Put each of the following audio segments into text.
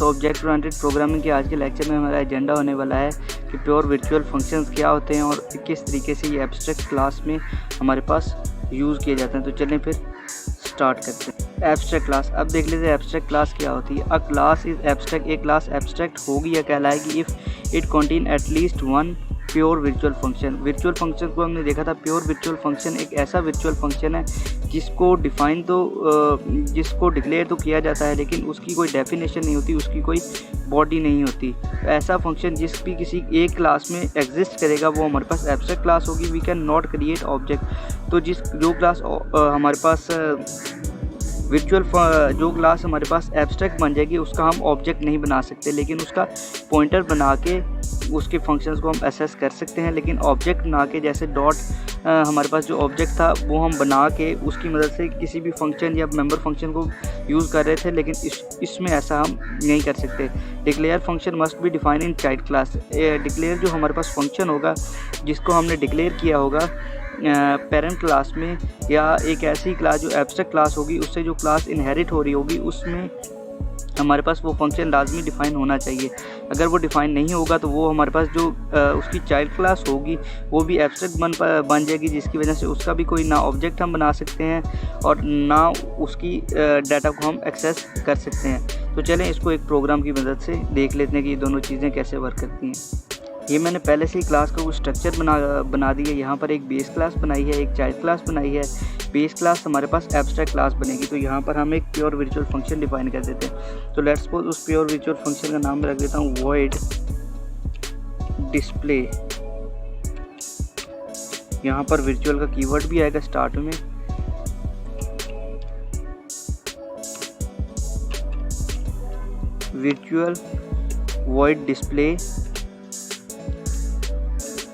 तो object oriented programming के आज के लेक्चर में हमारा एजेंडा होने वाला है कि प्योर वर्चुअल फंक्शंस क्या होते हैं और किस तरीके से ये एब्स्ट्रैक्ट क्लास में हमारे पास यूज़ किए जाते हैं। तो चलें फिर स्टार्ट करते हैं। एब्स्ट्रैक्ट क्लास, अब देख लेते हैं एब्स्ट्रैक्ट क्लास क्या होती है। अ क्लास इज एब्स्ट्रैक्ट, एक क्लास एब्स्ट्रैक्ट होगी या कहलाएगी if it contain at least one pure virtual function. Virtual function को हमने देखा था, प्योर वर्चुअल फंक्शन एक ऐसा वर्चुअल फंक्शन है जिसको जिसको डिक्लेयर तो किया जाता है लेकिन उसकी कोई डेफिनेशन नहीं होती, उसकी कोई बॉडी नहीं होती। ऐसा फंक्शन जिस भी किसी एक क्लास में एग्जिस्ट करेगा वो हमारे पास एब्स्ट्रैक्ट क्लास होगी। We can not create object, तो जो क्लास हमारे पास जो क्लास हमारे पास एब्स्ट्रैक्ट बन जाएगी उसका हम ऑब्जेक्ट नहीं बना सकते, लेकिन उसका पॉइंटर बना के उसके फंक्शंस को हम एसेस कर सकते हैं। लेकिन ऑब्जेक्ट बना के, जैसे डॉट हमारे पास जो ऑब्जेक्ट था वो हम बना के उसकी मदद से किसी भी फंक्शन या मेंबर फंक्शन को यूज़ कर रहे थे, लेकिन इसमें ऐसा हम नहीं कर सकते। Declare function must be define in child class. Declare जो हमारे पास फंक्शन होगा जिसको हमने डिक्लेयर किया होगा पेरेंट क्लास में, या एक ऐसी क्लास जो एब्स्ट्रैक्ट क्लास होगी उससे जो क्लास इनहेरिट हो रही होगी उसमें हमारे पास वो फंक्शन लाजमी डिफ़ाइन होना चाहिए। अगर वो डिफ़ाइन नहीं होगा तो वो हमारे पास जो उसकी चाइल्ड क्लास होगी वो भी एब्स्ट्रैक्ट बन जाएगी, जिसकी वजह से उसका भी कोई ना ऑब्जेक्ट हम बना सकते हैं और ना उसकी डाटा को हम एक्सेस कर सकते हैं। तो चलें इसको एक प्रोग्राम की मदद से देख लेते हैं कि ये दोनों चीज़ें कैसे वर्क करती हैं। ये मैंने पहले से ही क्लास का कुछ स्ट्रक्चर बना दिया। यहाँ पर एक बेस क्लास बनाई है, एक चाइल्ड क्लास बनाई है। बेस क्लास हमारे पास एब्स्ट्रैक्ट क्लास बनेगी, तो यहाँ पर हम एक प्योर वर्चुअल फंक्शन डिफाइन कर देते हैं। तो लेट्स सपोज उस प्योर वर्चुअल फंक्शन का नाम रख देता हूँ वॉइड डिस्प्ले। यहाँ पर वर्चुअल का कीवर्ड भी आएगा स्टार्ट में। वर्चुअल वॉइड डिस्प्ले,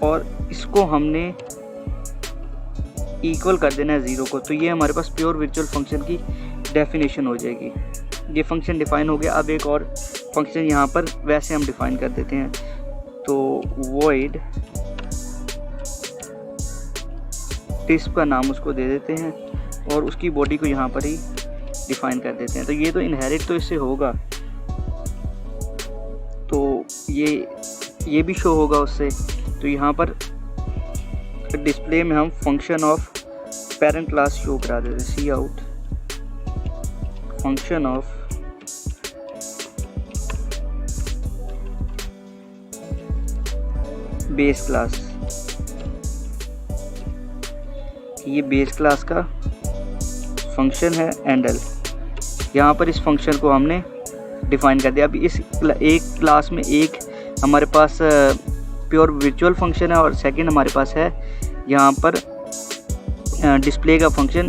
और इसको हमने इक्वल कर देना है 0 को। तो ये हमारे पास प्योर वर्चुअल फंक्शन की डेफिनेशन हो जाएगी। ये फंक्शन डिफाइन हो गया। अब एक और फंक्शन यहाँ पर वैसे हम डिफाइन कर देते हैं। तो वॉइड डिस्प का नाम उसको दे देते हैं और उसकी बॉडी को यहाँ पर ही डिफाइन कर देते हैं। तो ये तो इनहेरिट तो इससे होगा, तो ये भी शो होगा उससे। तो यहाँ पर डिस्प्ले में हम function of parent class show करा देते हैं। Cout function of base class. ये बेस क्लास का फंक्शन है एंडल। यहाँ पर इस फंक्शन को हमने डिफाइन कर दिया। अब इस एक क्लास में एक हमारे पास प्योर वर्चुअल फंक्शन है और सेकंड हमारे पास है यहाँ पर डिस्प्ले का फंक्शन,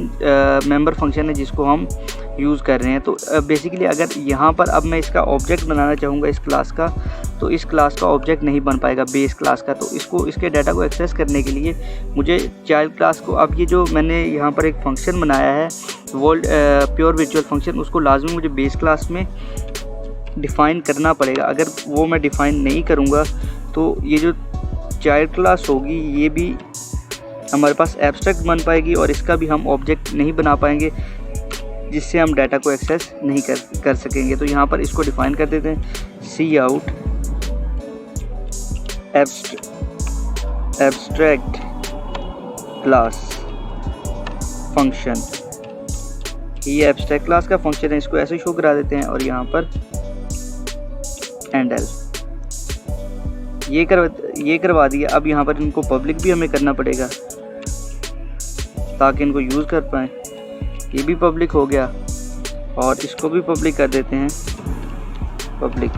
मेंबर फंक्शन है जिसको हम यूज़ कर रहे हैं। तो बेसिकली अगर यहाँ पर अब मैं इसका ऑब्जेक्ट बनाना चाहूँगा इस क्लास का, तो इस क्लास का ऑब्जेक्ट नहीं बन पाएगा बेस क्लास का। तो इसके डाटा को एक्सेस करने के लिए मुझे चाइल्ड क्लास को, अब ये जो मैंने यहाँ पर एक फंक्शन बनाया है प्योर वर्चुअल फंक्शन, उसको लाजमी मुझे बेस क्लास में डिफ़ाइन करना पड़ेगा। अगर वो मैं डिफ़ाइन नहीं करूँगा तो ये जो चाइल्ड क्लास होगी ये भी हमारे पास एब्स्ट्रैक्ट बन पाएगी और इसका भी हम ऑब्जेक्ट नहीं बना पाएंगे, जिससे हम डाटा को एक्सेस नहीं कर सकेंगे। तो यहाँ पर इसको डिफाइन कर देते हैं। सी आउट एब्स्ट्रैक्ट क्लास फंक्शन। ये एब्स्ट्रैक्ट क्लास का फंक्शन है, इसको ऐसे शो करा देते हैं और यहाँ पर एंडल ये करवा दिया। अब यहाँ पर इनको पब्लिक भी हमें करना पड़ेगा ताकि इनको यूज़ कर पाएँ। ये भी पब्लिक हो गया और इसको भी पब्लिक कर देते हैं पब्लिक।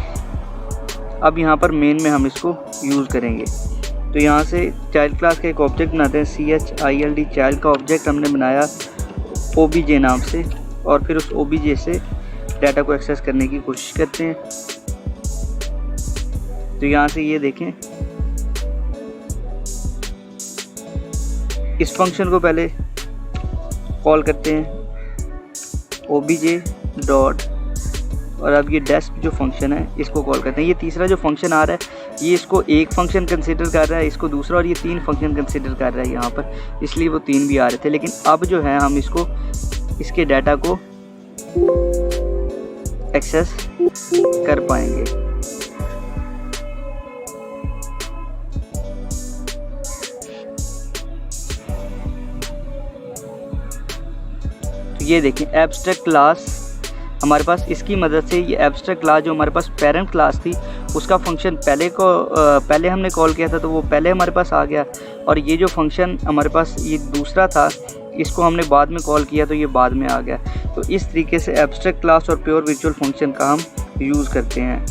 अब यहाँ पर मेन में हम इसको यूज़ करेंगे। तो यहाँ से चाइल्ड क्लास का एक ऑब्जेक्ट बनाते हैं, child। चाइल्ड का ऑब्जेक्ट हमने बनाया obj नाम से और फिर उस obj से डाटा को एक्सेस करने की कोशिश करते हैं। तो यहाँ से ये देखें, इस फंक्शन को पहले कॉल करते हैं obj डॉट, और अब ये डेस्प जो फंक्शन है इसको कॉल करते हैं। ये तीसरा जो फंक्शन आ रहा है ये इसको एक फंक्शन कंसीडर कर रहा है, इसको दूसरा, और ये 3 फंक्शन कंसीडर कर रहा है यहाँ पर, इसलिए वो 3 भी आ रहे थे। लेकिन अब जो है हम इसके डाटा को एक्सेस कर पाएंगे। तो ये देखें एब्स्ट्रैक्ट क्लास हमारे पास, इसकी मदद से ये एब्स्ट्रैक्ट क्लास जो हमारे पास पेरेंट क्लास थी उसका फंक्शन पहले हमने कॉल किया था तो वो पहले हमारे पास आ गया, और ये जो फंक्शन हमारे पास ये दूसरा था इसको हमने बाद में कॉल किया तो ये बाद में आ गया। तो इस तरीके से एब्स्ट्रैक्ट क्लास और प्योर वर्चुअल फंक्शन का हम यूज़ करते हैं।